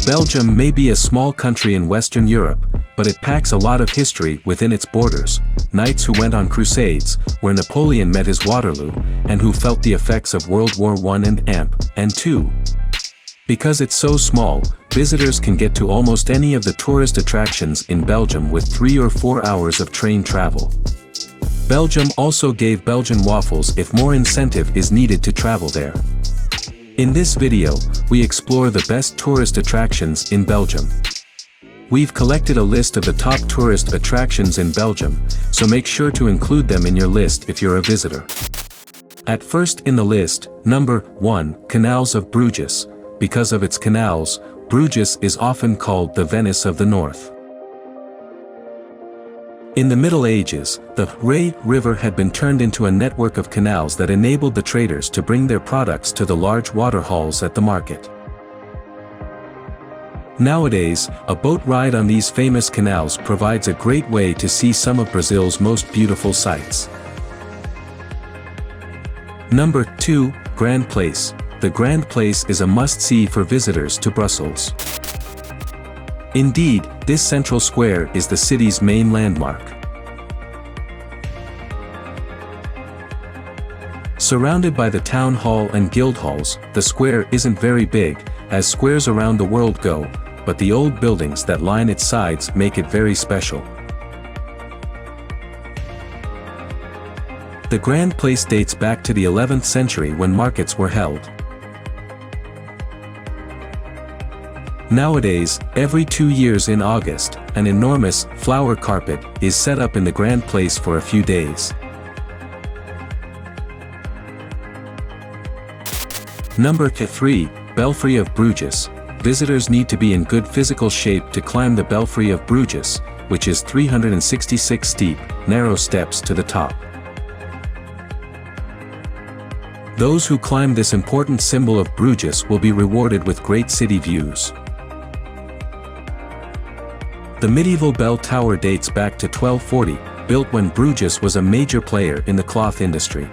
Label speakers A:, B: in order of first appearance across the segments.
A: Belgium may be a small country in Western Europe, but it packs a lot of history within its borders. Knights who went on crusades, where Napoleon met his Waterloo, and who felt the effects of World War I and II. Because it's so small, visitors can get to almost any of the tourist attractions in Belgium with 3 or 4 hours of train travel. Belgium also gave Belgian waffles if more incentive is needed to travel there. In this video, we explore the best tourist attractions in Belgium. We've collected a list of the top tourist attractions in Belgium, so make sure to include them in your list if you're a visitor. At first in the list, number 1, Canals of Bruges. Because of its canals, Bruges is often called the Venice of the North. In the Middle Ages, the River had been turned into a network of canals that enabled the traders to bring their products to the large water halls at the market. Nowadays, a boat ride on these famous canals provides a great way to see some of Brazil's most beautiful sights. Number 2, Grand Place. The Grand Place is a must-see for visitors to Brussels. Indeed, this central square is the city's main landmark. Surrounded by the town hall and guild halls, the square isn't very big, as squares around the world go, but the old buildings that line its sides make it very special. The Grand Place dates back to the 11th century when markets were held. Nowadays, every 2 years in August, an enormous flower carpet is set up in the Grand Place for a few days. Number 3, Belfry of Bruges. Visitors need to be in good physical shape to climb the Belfry of Bruges, which is 366 steep, narrow steps to the top. Those who climb this important symbol of Bruges will be rewarded with great city views. The medieval bell tower dates back to 1240, built when Bruges was a major player in the cloth industry.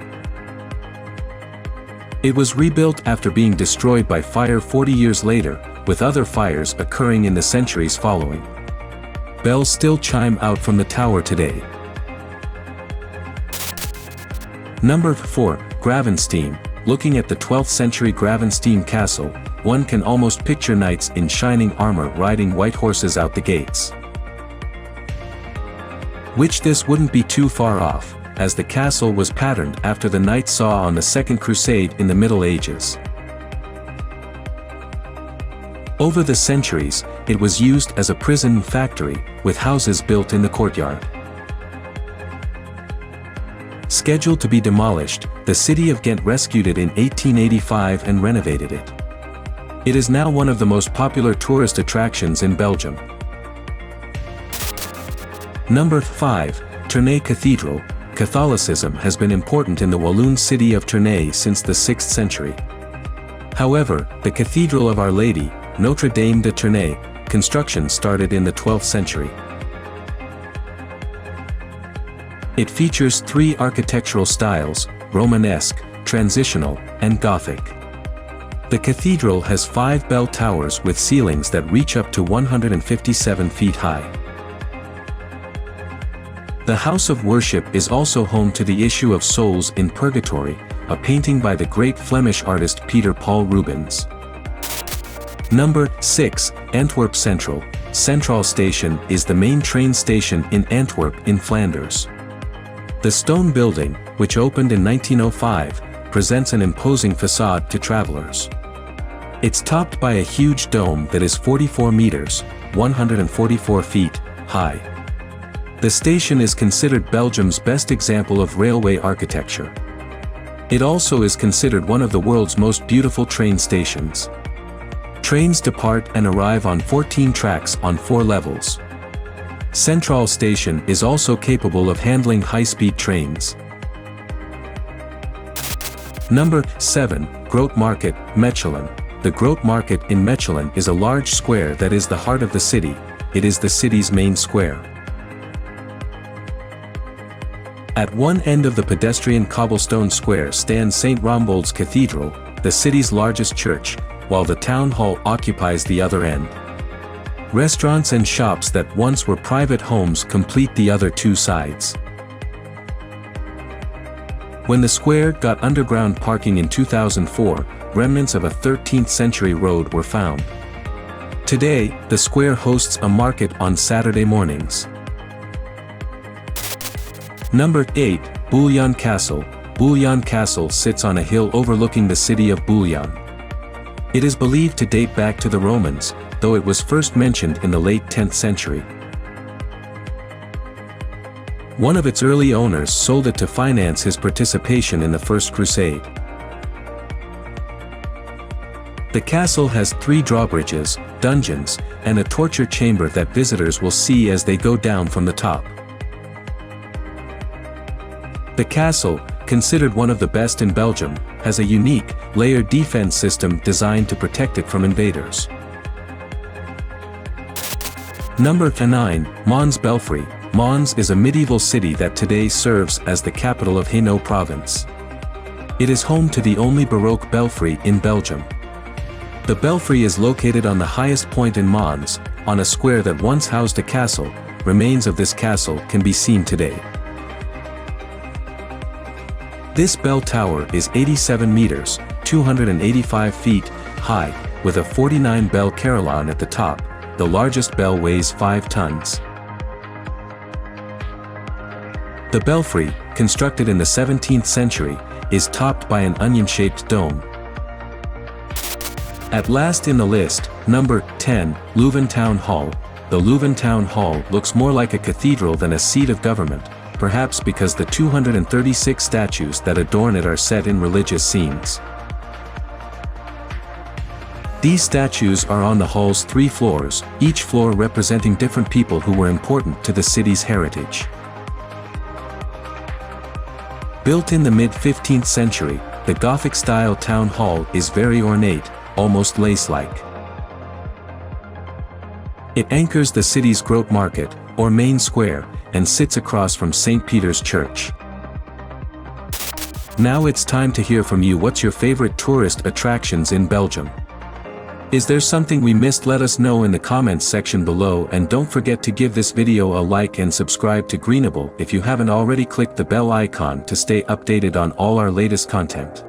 A: It was rebuilt after being destroyed by fire 40 years later, with other fires occurring in the centuries following. Bells still chime out from the tower today. Number 4, Gravensteen. Looking at the 12th century Gravensteen castle, one can almost picture knights in shining armor riding white horses out the gates. Which this wouldn't be too far off, as the castle was patterned after the knights saw on the Second Crusade in the Middle Ages. Over the centuries, it was used as a prison factory, with houses built in the courtyard. Scheduled to be demolished, the city of Ghent rescued it in 1885 and renovated it. It is now one of the most popular tourist attractions in Belgium. Number 5, Tournai Cathedral. Catholicism has been important in the Walloon city of Tournai since the 6th century. However, the Cathedral of Our Lady, Notre Dame de Tournai, construction started in the 12th century. It features 3 architectural styles: Romanesque, Transitional, and Gothic. The cathedral has 5 bell towers with ceilings that reach up to 157 feet high. The house of worship is also home to the issue of Souls in Purgatory, a painting by the great Flemish artist Peter Paul Rubens. Number 6, Antwerp Central. Central Station is the main train station in Antwerp in Flanders. The stone building, which opened in 1905, presents an imposing facade to travelers. It's topped by a huge dome that is 44 meters, 144 feet, high. The station is considered Belgium's best example of railway architecture. It also is considered one of the world's most beautiful train stations. Trains depart and arrive on 14 tracks on 4 levels. Central Station is also capable of handling high-speed trains. Number 7, Grote Market, Mechelen. The Grote Market in Mechelen is a large square that is the heart of the city. It is the city's main square. At one end of the pedestrian cobblestone square stands St. Rombold's Cathedral, the city's largest church, while the town hall occupies the other end. Restaurants and shops that once were private homes complete the other two sides. When the square got underground parking in 2004, remnants of a 13th century road were found. Today, the square hosts a market on Saturday mornings. Number 8, Bouillon Castle. Bouillon Castle sits on a hill overlooking the city of Bouillon. It is believed to date back to the Romans, though it was first mentioned in the late 10th century. One of its early owners sold it to finance his participation in the First Crusade. The castle has 3 drawbridges, dungeons, and a torture chamber that visitors will see as they go down from the top. The castle, considered one of the best in Belgium, has a unique, layered defense system designed to protect it from invaders. Number 9, Mons Belfry. Mons is a medieval city that today serves as the capital of Hainaut province. It is home to the only Baroque belfry in Belgium. The belfry is located on the highest point in Mons, on a square that once housed a castle. Remains of this castle can be seen today. This bell tower is 87 meters, 285 feet, high, with a 49 bell carillon at the top. The largest bell weighs 5 tons. The belfry, constructed in the 17th century, is topped by an onion-shaped dome. At last in the list, number 10, Leuven Town Hall. The Leuven Town Hall looks more like a cathedral than a seat of government, perhaps because the 236 statues that adorn it are set in religious scenes. These statues are on the hall's 3 floors, each floor representing different people who were important to the city's heritage. Built in the mid-15th century, the Gothic-style town hall is very ornate, almost lace-like. It anchors the city's Grote Market, or main square, and sits across from St. Peter's Church. Now it's time to hear from you. What's your favorite tourist attractions in Belgium? Is there something we missed? Let us know in the comments section below, and don't forget to give this video a like and subscribe to Greenable if you haven't already. Click the bell icon to stay updated on all our latest content.